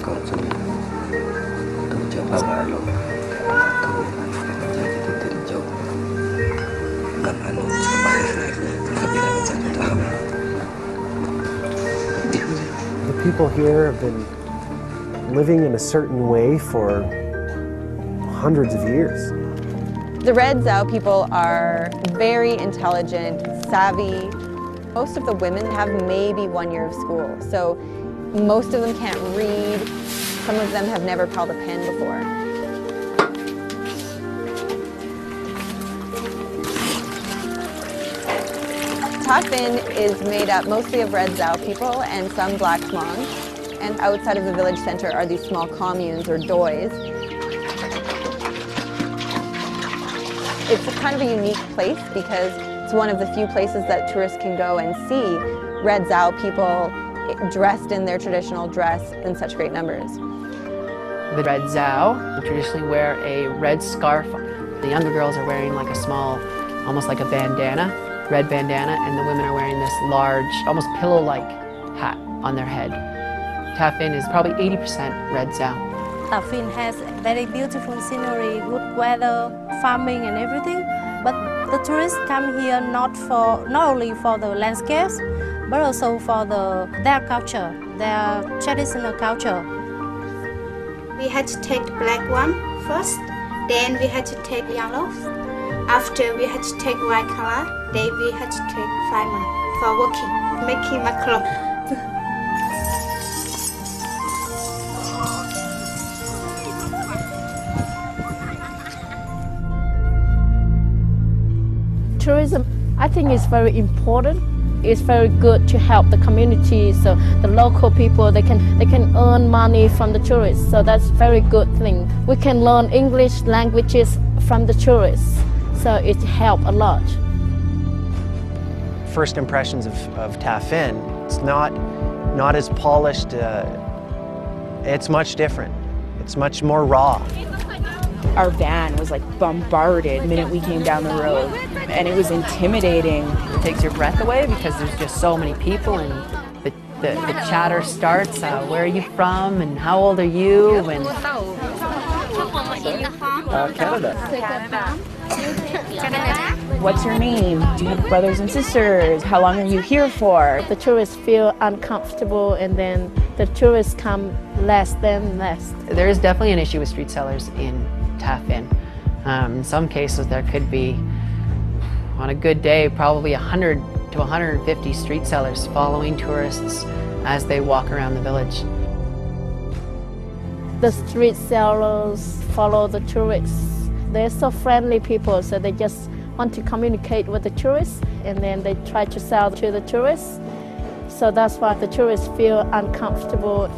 consumen untuk coba balok tuh menjadi titik jauh nggak anu coba tapi nggak bisa tahu. The people here have been living in a certain way for hundreds of years. The Red Zhao people are very intelligent, savvy. Most of the women have maybe 1 year of school, so most of them can't read. Some of them have never held a pen before. Phin is made up mostly of Red Zhao people and some Black Hmong. And outside of the village center are these small communes or doys. It's kind of a unique place because it's one of the few places that tourists can go and see Red Zhao people dressed in their traditional dress in such great numbers. The Red Zhao traditionally wear a red scarf. The younger girls are wearing like a small, almost like a bandana, red bandana, and the women are wearing this large, almost pillow-like hat on their head. Phin is probably 80% Red Zhao. Phin has very beautiful scenery, good weather, farming and everything. But the tourists come here not only for the landscapes, but also for their culture, their traditional culture. We had to take the black one first, then we had to take yellow. After we had to take white color, then we had to take 5 months for working, making my clothes. Tourism, I think, is very important. It's very good to help the community, so the local people, they can earn money from the tourists, so that's a very good thing. We can learn English languages from the tourists, so it helps a lot. First impressions of Phin, it's not as polished, it's much different. It's much more raw. Our van was like bombarded the minute we came down the road, and it was intimidating. It takes your breath away because there's just so many people, and the chatter starts. Where are you from, and how old are you? And Canada. What's your name? Do you have brothers and sisters? How long are you here for? The tourists feel uncomfortable, and then the tourists come less than less. there is definitely an issue with street sellers in Phin. In some cases, there could be, on a good day, probably 100 to 150 street sellers following tourists as they walk around the village. The street sellers follow the tourists. They're so friendly people, so they just want to communicate with the tourists, and then they try to sell to the tourists. So that's why the tourists feel uncomfortable.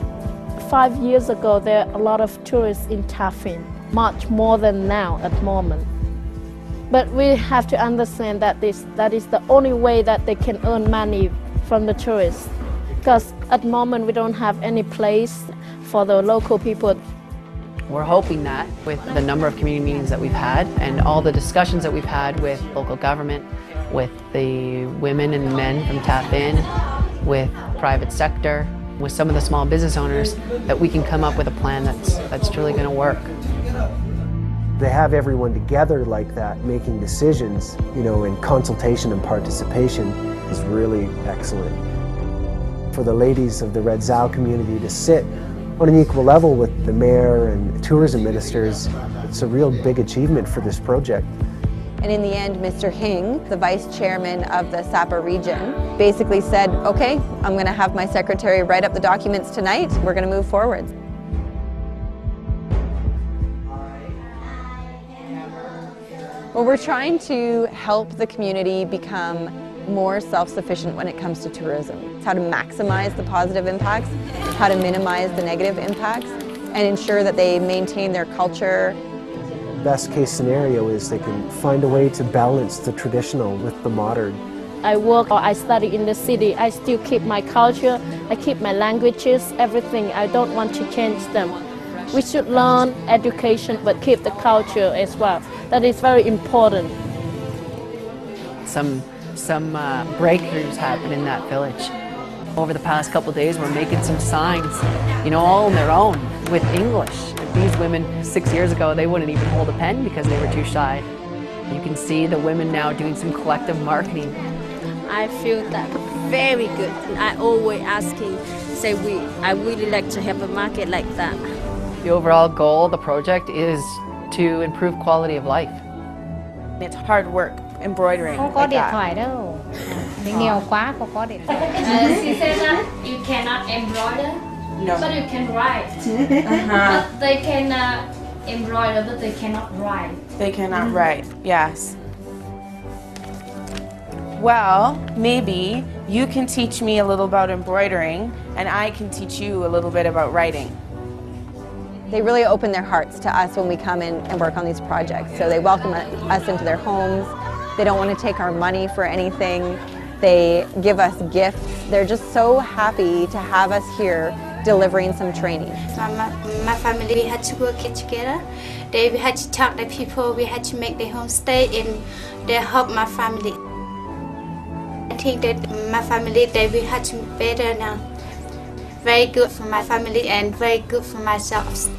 5 years ago, there are a lot of tourists in Phin, much more than now at the moment. But we have to understand that that is the only way that they can earn money from the tourists. Because at the moment, we don't have any place for the local people. We're hoping that with the number of community meetings that we've had and all the discussions that we've had with local government, with the women and men from Phin, with private sector, with some of the small business owners, that we can come up with a plan that's truly going to work. They have everyone together like that, making decisions, in consultation and participation is really excellent. For the ladies of the Red Zhao community to sit on an equal level with the mayor and tourism ministers, it's a real big achievement for this project. And in the end, Mr. Hing, the vice chairman of the Sapa region, basically said, okay, I'm going to have my secretary write up the documents tonight. We're going to move forward. Well, we're trying to help the community become more self-sufficient when it comes to tourism. It's how to maximize the positive impacts, how to minimize the negative impacts, and ensure that they maintain their culture. Best case scenario is they can find a way to balance the traditional with the modern. I work or I study in the city, I still keep my culture, I keep my languages, everything. I don't want to change them. We should learn education but keep the culture as well. That is very important. Some breakthroughs happen in that village. Over the past couple of days, we're making some signs, all on their own with English. These women 6 years ago, they wouldn't even hold a pen because they were too shy. You can see the women now doing some collective marketing. I feel that very good. I always asking, I really like to have a market like that. The overall goal of the project is to improve quality of life. It's hard work, embroidering. Không có like điện that. thoại đâu. Mình nghèo quá, không có điện thoại. She said that you cannot embroider, No. but you can write. But they can embroider, but they cannot write. They cannot write, yes. Well, maybe you can teach me a little about embroidering and I can teach you a little bit about writing. They really open their hearts to us when we come in and work on these projects. So they welcome us into their homes. They don't want to take our money for anything. They give us gifts. They're just so happy to have us here delivering some training. My family, we had to work it together. We had to talk to people, we had to make the homestay, and they help my family. I think that my family, we had to be better now. Very good for my family and very good for myself.